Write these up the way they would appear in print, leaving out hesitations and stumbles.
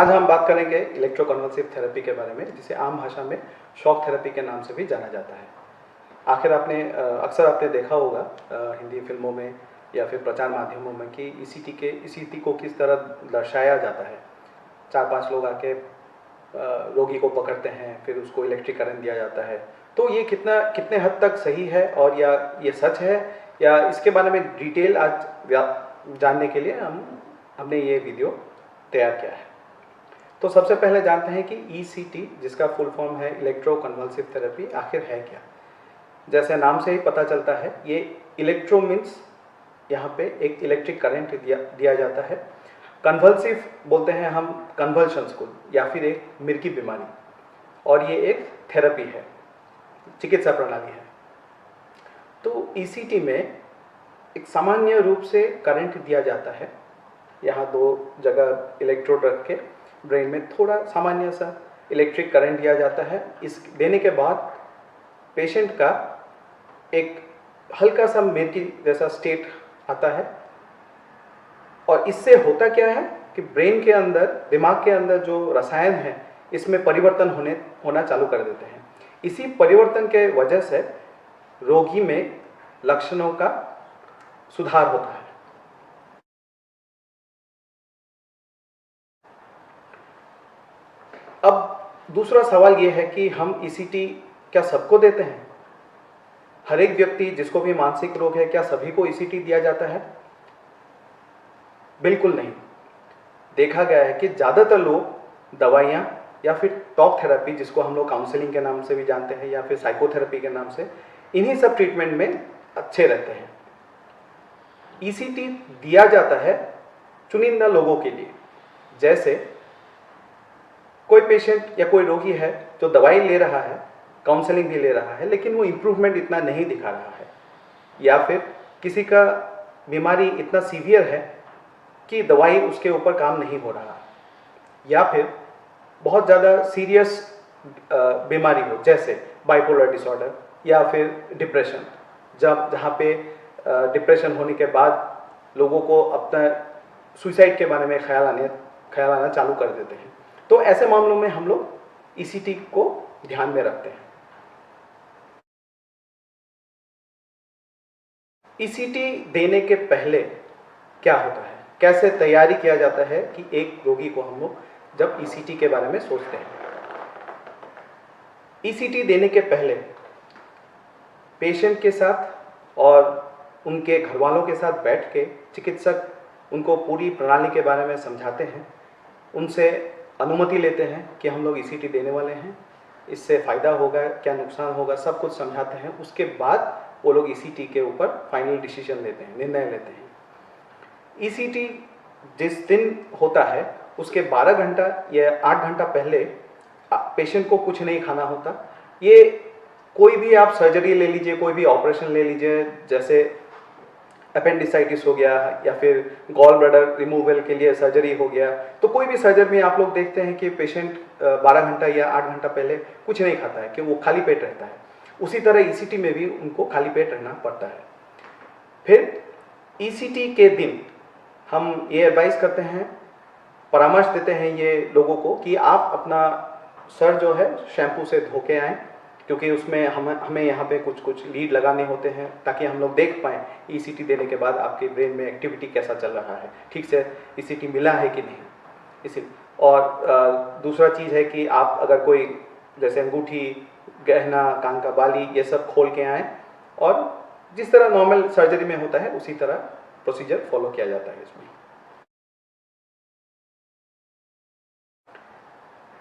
आज हम बात करेंगे इलेक्ट्रोकन्वल्सिव थेरेपी के बारे में, जिसे आम भाषा में शॉक थेरेपी के नाम से भी जाना जाता है। आखिर अक्सर आपने देखा होगा हिंदी फिल्मों में या फिर प्रचार माध्यमों में कि ईसीटी को किस तरह दर्शाया जाता है। 4-5 लोग आके रोगी को पकड़ते हैं, फिर उसको इलेक्ट्रिक करंट दिया जाता है। तो ये कितने हद तक सही है और या ये सच है, या इसके बारे में डिटेल आज जानने के लिए हमने ये वीडियो तैयार किया है। तो सबसे पहले जानते हैं कि ईसीटी, जिसका फुल फॉर्म है इलेक्ट्रोकन्वल्सिव थेरेपी, आखिर है क्या। जैसे नाम से ही पता चलता है, ये इलेक्ट्रो मीन्स यहाँ पे एक इलेक्ट्रिक करंट दिया जाता है। कन्वल्सिव बोलते हैं हम कन्वल्शंस को, या फिर एक मिर्गी बीमारी, और ये एक थेरेपी है, चिकित्सा प्रणाली है। तो ईसीटी में एक सामान्य रूप से करंट दिया जाता है। यहाँ 2 जगह इलेक्ट्रोड रख के ब्रेन में थोड़ा सामान्य सा इलेक्ट्रिक करंट दिया जाता है। इस देने के बाद पेशेंट का एक हल्का सा मिर्गी जैसा स्टेट आता है, और इससे होता क्या है कि ब्रेन के अंदर, दिमाग के अंदर जो रसायन है, इसमें परिवर्तन होना चालू कर देते हैं। इसी परिवर्तन के वजह से रोगी में लक्षणों का सुधार होता है। अब दूसरा सवाल यह है कि हम ईसीटी क्या सबको देते हैं? हर एक व्यक्ति जिसको भी मानसिक रोग है, क्या सभी को ईसीटी दिया जाता है? बिल्कुल नहीं। देखा गया है कि ज़्यादातर लोग दवाइयाँ या फिर टॉक थेरेपी, जिसको हम लोग काउंसलिंग के नाम से भी जानते हैं, या फिर साइकोथेरेपी के नाम से, इन्हीं सब ट्रीटमेंट में अच्छे रहते हैं। ईसीटी दिया जाता है चुनिंदा लोगों के लिए। जैसे कोई पेशेंट या कोई रोगी है जो दवाई ले रहा है, काउंसलिंग भी ले रहा है, लेकिन वो इम्प्रूवमेंट इतना नहीं दिखा रहा है, या फिर किसी का बीमारी इतना सीवियर है कि दवाई उसके ऊपर काम नहीं हो रहा, या फिर बहुत ज़्यादा सीरियस बीमारी हो, जैसे बाइपोलर डिसऑर्डर या फिर डिप्रेशन, जहाँ पे डिप्रेशन होने के बाद लोगों को अपना सुसाइड के बारे में ख्याल आना चालू कर देते हैं। तो ऐसे मामलों में हम लोग ईसीटी को ध्यान में रखते हैं। ईसीटी देने के पहले क्या होता है, कैसे तैयारी किया जाता है कि एक रोगी को हम लोग जब ईसीटी के बारे में सोचते हैं। ईसीटी देने के पहले पेशेंट के साथ और उनके घर वालों के साथ बैठ के चिकित्सक उनको पूरी प्रणाली के बारे में समझाते हैं, उनसे अनुमति लेते हैं कि हम लोग ईसीटी देने वाले हैं, इससे फ़ायदा होगा, क्या नुकसान होगा, सब कुछ समझाते हैं। उसके बाद वो लोग ईसीटी के ऊपर फाइनल डिसीजन लेते हैं, निर्णय लेते हैं। ईसीटी जिस दिन होता है उसके 12 घंटा या 8 घंटा पहले पेशेंट को कुछ नहीं खाना होता। ये कोई भी आप सर्जरी ले लीजिए, कोई भी ऑपरेशन ले लीजिए, जैसे अपेंडिसाइटिस हो गया या फिर गॉल ब्लैडर रिमूवल के लिए सर्जरी हो गया, तो कोई भी सर्जरी में आप लोग देखते हैं कि पेशेंट 12 घंटा या 8 घंटा पहले कुछ नहीं खाता है, कि वो खाली पेट रहता है। उसी तरह ईसीटी में भी उनको खाली पेट रहना पड़ता है। फिर ईसीटी के दिन हम ये एडवाइस करते हैं, परामर्श देते हैं ये लोगों को कि आप अपना सर जो है शैम्पू से धो के आएँ, क्योंकि उसमें हमें यहाँ पे कुछ लीड लगाने होते हैं, ताकि हम लोग देख पाएँ ईसीटी देने के बाद आपके ब्रेन में एक्टिविटी कैसा चल रहा है, ठीक से ईसीटी मिला है कि नहीं। इसी और दूसरा चीज़ है कि आप अगर कोई जैसे अंगूठी, गहना, कान का बाली, ये सब खोल के आएँ, और जिस तरह नॉर्मल सर्जरी में होता है उसी तरह प्रोसीजर फॉलो किया जाता है इसमें।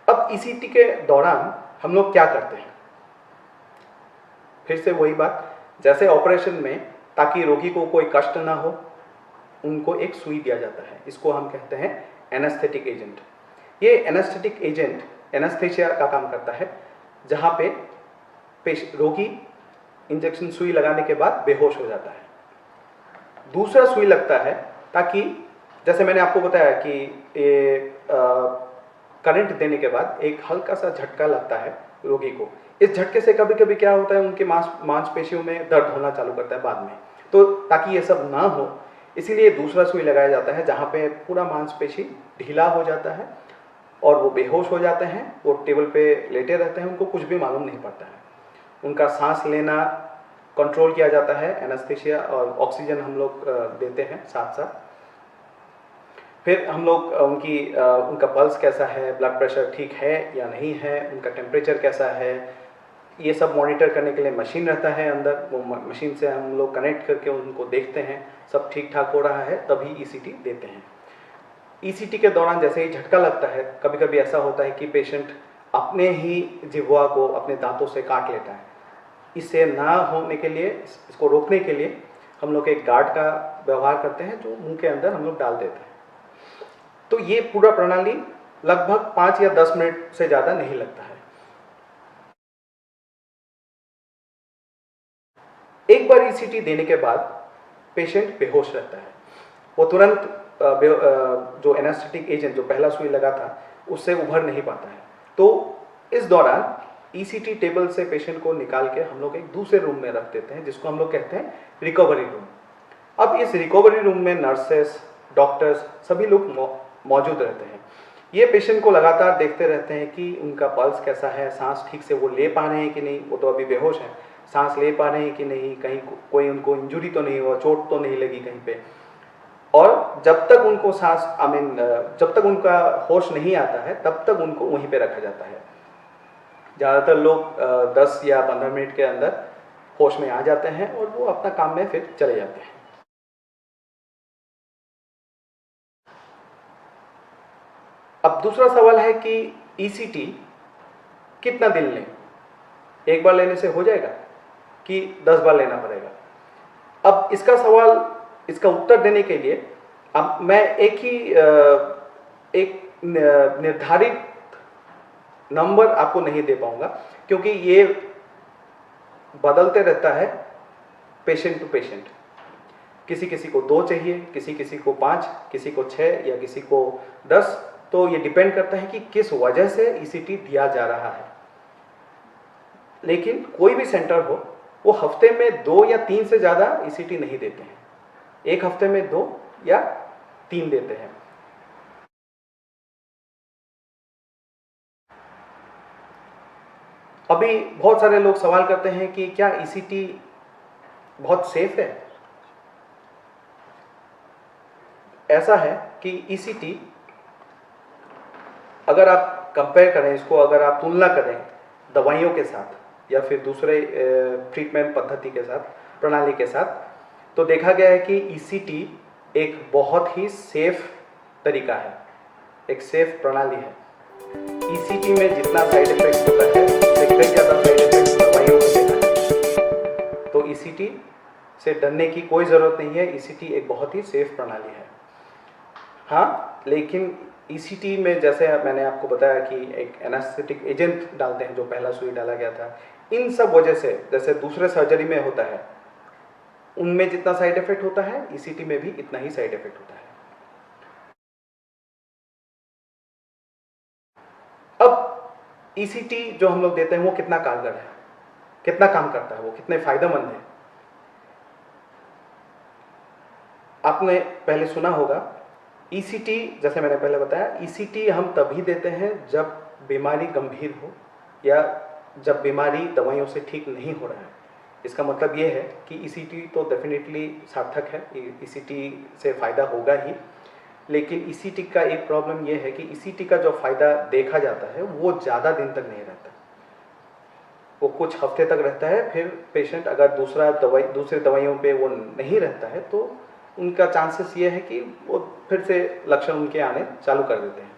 अब ईसीटी के दौरान हम लोग क्या करते हैं? फिर से वही बात, जैसे ऑपरेशन में, ताकि रोगी को कोई कष्ट ना हो, उनको एक सुई दिया जाता है। इसको हम कहते हैं एनेस्थेटिक एजेंट। ये एनेस्थेटिक एजेंट एनेस्थेसिया का काम करता है, जहाँ पे रोगी इंजेक्शन सुई लगाने के बाद बेहोश हो जाता है। दूसरा सुई लगता है ताकि, जैसे मैंने आपको बताया कि ये करंट देने के बाद एक हल्का सा झटका लगता है रोगी को। इस झटके से कभी कभी क्या होता है, उनके मांसपेशियों में दर्द होना चालू करता है बाद में। तो ताकि ये सब ना हो, इसीलिए दूसरा सुई लगाया जाता है, जहाँ पे पूरा मांसपेशी ढीला हो जाता है और वो बेहोश हो जाते हैं, वो टेबल पे लेटे रहते हैं, उनको कुछ भी मालूम नहीं पड़ता है। उनका सांस लेना कंट्रोल किया जाता है, एनेस्थीसिया और ऑक्सीजन हम लोग देते हैं साथ साथ। फिर हम लोग उनका पल्स कैसा है, ब्लड प्रेशर ठीक है या नहीं है, उनका टेम्परेचर कैसा है, ये सब मॉनिटर करने के लिए मशीन रहता है अंदर। वो मशीन से हम लोग कनेक्ट करके उनको देखते हैं, सब ठीक ठाक हो रहा है तभी ईसीटी देते हैं। ईसीटी के दौरान जैसे ही झटका लगता है, कभी कभी ऐसा होता है कि पेशेंट अपने ही जिह्वा को अपने दांतों से काट लेता है। इससे ना होने के लिए, इसको रोकने के लिए हम लोग एक गार्ड का व्यवहार करते हैं जो मुंह के अंदर हम लोग डाल देते हैं। तो ये पूरा प्रणाली लगभग 5 या 10 मिनट से ज़्यादा नहीं लगता है। एक बार ईसीटी देने के बाद पेशेंट बेहोश रहता है। वो तुरंत जो एनेस्थेटिक एजेंट जो पहला सुई लगा था उससे उभर नहीं पाता है। तो इस दौरान ईसीटी टेबल से पेशेंट को निकाल के हम लोग एक दूसरे रूम में रख देते हैं, जिसको हम लोग कहते हैं रिकवरी रूम। अब इस रिकवरी रूम में नर्सेस, डॉक्टर्स सभी लोग मौजूद रहते हैं। ये पेशेंट को लगातार देखते रहते हैं कि उनका पल्स कैसा है, सांस ठीक से वो ले पा रहे हैं कि नहीं, वो तो अभी बेहोश है, सांस ले पा रहे हैं कि नहीं, कहीं कोई उनको इंजुरी तो नहीं हुआ, चोट तो नहीं लगी कहीं पे। और जब तक उनको जब तक उनका होश नहीं आता है तब तक उनको वहीं पे रखा जाता है। ज़्यादातर लोग 10 या 15 मिनट के अंदर होश में आ जाते हैं और वो अपना काम में फिर चले जाते हैं। अब दूसरा सवाल है कि ईसीटी कितना दिन लें? एक बार लेने से हो जाएगा कि 10 बार लेना पड़ेगा? अब इसका उत्तर देने के लिए अब मैं एक निर्धारित नंबर आपको नहीं दे पाऊंगा, क्योंकि ये बदलते रहता है पेशेंट टू पेशेंट। किसी किसी को 2 चाहिए, किसी को 5, किसी को 6 या किसी को 10। तो ये डिपेंड करता है कि किस वजह से ईसीटी दिया जा रहा है। लेकिन कोई भी सेंटर हो, वो हफ्ते में 2 या 3 से ज़्यादा ईसीटी नहीं देते हैं। एक हफ्ते में 2 या 3 देते हैं। अभी बहुत सारे लोग सवाल करते हैं कि क्या ईसीटी बहुत सेफ है? ऐसा है कि ईसीटी अगर आप कंपेयर करें इसको, अगर आप तुलना करें दवाइयों के साथ या फिर दूसरे ट्रीटमेंट पद्धति के साथ, प्रणाली के साथ, तो देखा गया है कि ईसीटी एक बहुत ही सेफ तरीका है, एक सेफ प्रणाली है। ईसीटी में जितना साइड इफेक्ट होता है उससे कई ज़्यादा साइड इफेक्ट दवाइयों में देखा है। तो ईसीटी से डरने की कोई ज़रूरत नहीं है। ईसीटी एक बहुत ही सेफ प्रणाली है। हाँ, लेकिन ईसीटी में जैसे मैंने आपको बताया कि एक एनेस्थेटिक एजेंट डालते हैं, जो पहला सुई डाला गया था, इन सब वजह से जैसे दूसरे सर्जरी में होता है, उनमें जितना साइड इफेक्ट होता है ईसीटी में भी इतना ही साइड इफेक्ट होता है। अब ईसीटी जो हम लोग देते हैं वो कितना कारगर है, कितना काम करता है, वो कितने फायदेमंद है? आपने पहले सुना होगा ईसीटी, जैसे मैंने पहले बताया, ईसीटी हम तभी देते हैं जब बीमारी गंभीर हो या जब बीमारी दवाइयों से ठीक नहीं हो रहा है। इसका मतलब ये है कि ईसीटी तो डेफिनेटली सार्थक है, ईसीटी से फ़ायदा होगा ही। लेकिन ईसीटी का एक प्रॉब्लम ये है कि ईसीटी का जो फ़ायदा देखा जाता है वो ज़्यादा दिन तक नहीं रहता, वो कुछ हफ्ते तक रहता है। फिर पेशेंट अगर दूसरी दवाइयों पे वो नहीं रहता है तो उनका चांसेस ये है कि वो फिर से लक्षण उनके आने चालू कर देते हैं।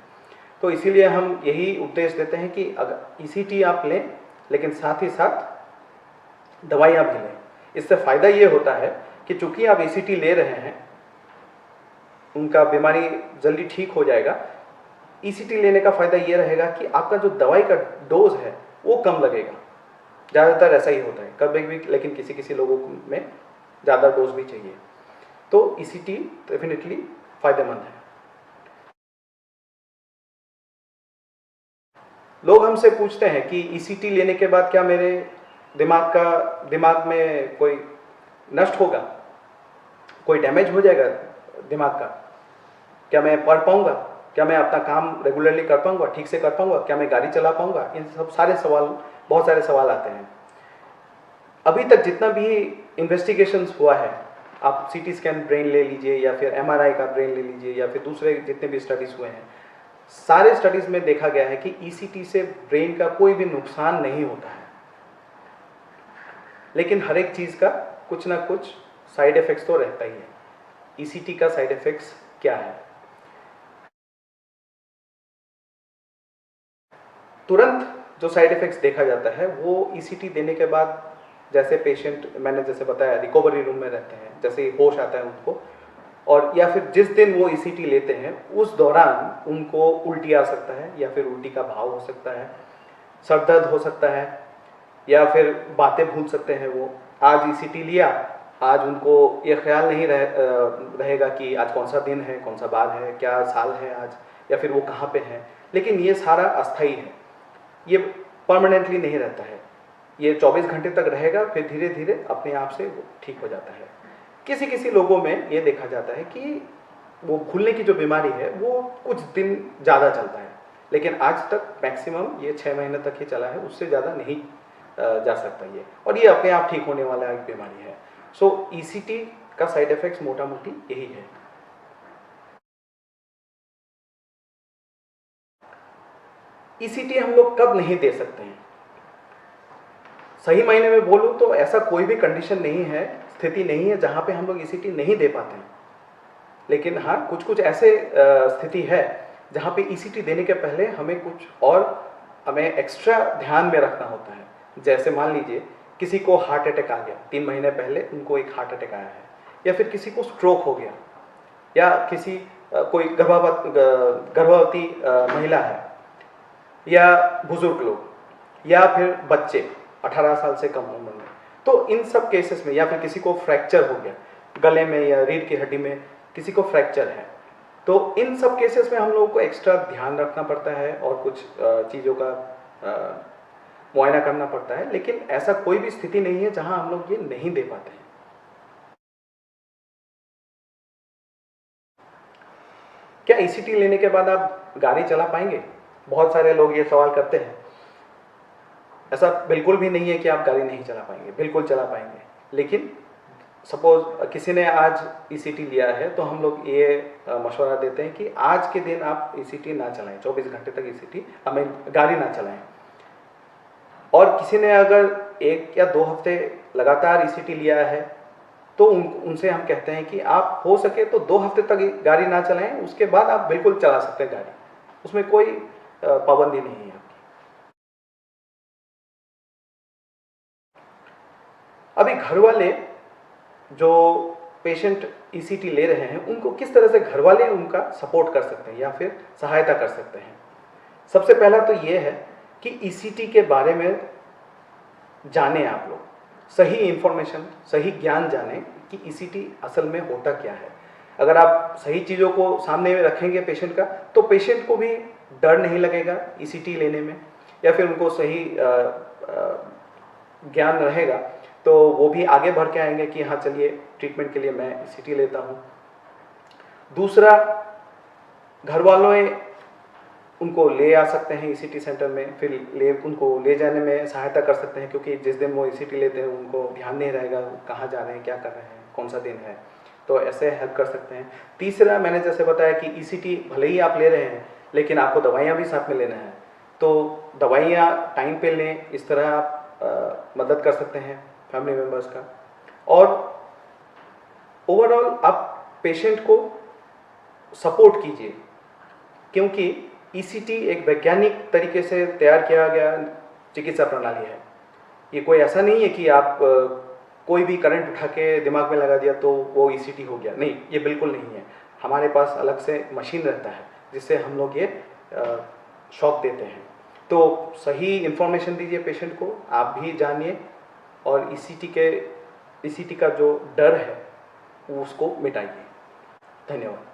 तो इसीलिए हम यही उपदेश देते हैं कि अगर ईसीटी आप लें, लेकिन साथ ही साथ दवाइयाँ भी लें। इससे फ़ायदा ये होता है कि चूंकि आप ईसीटी ले रहे हैं, उनका बीमारी जल्दी ठीक हो जाएगा। ईसीटी लेने का फ़ायदा ये रहेगा कि आपका जो दवाई का डोज है वो कम लगेगा। ज़्यादातर ऐसा ही होता है, कभी भी, लेकिन किसी किसी लोगों में ज़्यादा डोज भी चाहिए। तो ईसीटी डेफिनेटली फ़ायदेमंद है। लोग हमसे पूछते हैं कि ईसीटी लेने के बाद क्या मेरे दिमाग में कोई नष्ट होगा, कोई डैमेज हो जाएगा दिमाग का, क्या मैं पढ़ पाऊंगा? क्या मैं अपना काम रेगुलरली कर पाऊंगा, ठीक से कर पाऊंगा, क्या मैं गाड़ी चला पाऊंगा, इन सब सारे सवाल, बहुत सारे सवाल आते हैं। अभी तक जितना भी इन्वेस्टिगेशंस हुआ है, आप सीटी स्कैन ब्रेन ले लीजिए या फिर एमआरआई का ब्रेन ले लीजिए या फिर दूसरे जितने भी स्टडीज़ हुए हैं, सारे स्टडीज़ में देखा गया है कि ईसीटी से ब्रेन का कोई भी नुकसान नहीं होता है। लेकिन हर एक चीज़ का कुछ ना कुछ साइड इफ़ेक्ट्स तो रहता ही है। ईसीटी का साइड इफ़ेक्ट्स क्या है? तुरंत जो साइड इफ़ेक्ट्स देखा जाता है वो ईसीटी देने के बाद, जैसे पेशेंट, मैंने जैसे बताया, रिकवरी रूम में रहते हैं, जैसे ही होश आता है उनको, और या फिर जिस दिन वो ईसीटी लेते हैं उस दौरान उनको उल्टी आ सकता है या फिर उल्टी का भाव हो सकता है, सर दर्द हो सकता है, या फिर बातें भूल सकते हैं। वो आज ईसीटी लिया, आज उनको ये ख्याल नहीं रहेगा कि आज कौन सा दिन है, कौन सा बार है, क्या साल है आज, या फिर वो कहाँ पे है। लेकिन ये सारा अस्थाई है, ये परमानेंटली नहीं रहता है। ये 24 घंटे तक रहेगा, फिर धीरे धीरे अपने आप से वो ठीक हो जाता है। किसी किसी लोगों में ये देखा जाता है कि वो भूलने की जो बीमारी है वो कुछ दिन ज़्यादा चलता है, लेकिन आज तक मैक्सिमम ये 6 महीने तक ही चला है, उससे ज़्यादा नहीं जा सकता ये, और ये अपने आप ठीक होने वाला एक बीमारी है। सो ईसीटी का साइड इफ़ेक्ट्स मोटा मोटी यही है। ईसीटी हम लोग कब नहीं दे सकते हैं? सही मायने में बोलूँ तो ऐसा कोई भी कंडीशन नहीं है, स्थिति नहीं है जहाँ पे हम लोग ईसीटी नहीं दे पाते हैं। लेकिन हाँ, कुछ कुछ ऐसे स्थिति है जहाँ पे ईसीटी देने के पहले हमें कुछ और हमें एक्स्ट्रा ध्यान में रखना होता है। जैसे मान लीजिए किसी को हार्ट अटैक आ गया, 3 महीने पहले उनको एक हार्ट अटैक आया है, या फिर किसी को स्ट्रोक हो गया, या किसी कोई गर्भवती महिला है, या बुजुर्ग लोग, या फिर बच्चे 18 साल से कम उम्र में, तो इन सब केसेस में, या फिर किसी को फ्रैक्चर हो गया गले में या रीढ़ की हड्डी में किसी को फ्रैक्चर है, तो इन सब केसेस में हम लोगों को एक्स्ट्रा ध्यान रखना पड़ता है और कुछ चीज़ों का मुआयना करना पड़ता है। लेकिन ऐसा कोई भी स्थिति नहीं है जहां हम लोग ये नहीं दे पाते हैं। क्या ईसीटी लेने के बाद आप गाड़ी चला पाएंगे? बहुत सारे लोग ये सवाल करते हैं। ऐसा बिल्कुल भी नहीं है कि आप गाड़ी नहीं चला पाएंगे, बिल्कुल चला पाएंगे। लेकिन सपोज किसी ने आज ईसीटी लिया है तो हम लोग ये मशवरा देते हैं कि आज के दिन आप ईसीटी ना चलाएं, 24 घंटे तक ईसीटी हमें गाड़ी ना चलाएं। और किसी ने अगर 1 या 2 हफ्ते लगातार ईसीटी लिया है तो उनसे हम कहते हैं कि आप हो सके तो 2 हफ्ते तक गाड़ी ना चलाएं, उसके बाद आप बिल्कुल चला सकते हैं गाड़ी, उसमें कोई पाबंदी नहीं है। अभी घर वाले जो पेशेंट ईसीटी ले रहे हैं उनको किस तरह से घर वाले उनका सपोर्ट कर सकते हैं या फिर सहायता कर सकते हैं? सबसे पहला तो ये है कि ईसीटी के बारे में जानें, आप लोग सही इंफॉर्मेशन, सही ज्ञान जानें कि ईसीटी असल में होता क्या है। अगर आप सही चीज़ों को सामने में रखेंगे पेशेंट का, तो पेशेंट को भी डर नहीं लगेगा ईसीटी लेने में, या फिर उनको सही ज्ञान रहेगा तो वो भी आगे बढ़ के आएंगे कि हाँ चलिए ट्रीटमेंट के लिए मैं ईसीटी लेता हूँ। दूसरा, घर वालों उनको ले आ सकते हैं ईसीटी सेंटर में, फिर उनको ले जाने में सहायता कर सकते हैं, क्योंकि जिस दिन वो ईसीटी लेते हैं उनको ध्यान नहीं रहेगा कहाँ जा रहे हैं, क्या कर रहे हैं, कौन सा दिन है, तो ऐसे हेल्प कर सकते हैं। तीसरा, मैंने जैसे बताया कि ईसीटी भले ही आप ले रहे हैं लेकिन आपको दवाइयाँ भी साथ में लेना है, तो दवाइयाँ टाइम पे लें, इस तरह आप मदद कर सकते हैं फैमिली मेम्बर्स का। और ओवरऑल आप पेशेंट को सपोर्ट कीजिए, क्योंकि ईसीटी एक वैज्ञानिक तरीके से तैयार किया गया चिकित्सा प्रणाली है। ये कोई ऐसा नहीं है कि आप कोई भी करंट उठा के दिमाग में लगा दिया तो वो ईसीटी हो गया, नहीं, ये बिल्कुल नहीं है। हमारे पास अलग से मशीन रहता है जिससे हम लोग ये शॉक देते हैं। तो सही इन्फॉर्मेशन दीजिए पेशेंट को, आप भी जानिए, और ईसीटी का जो डर है उसको मिटाइए। धन्यवाद।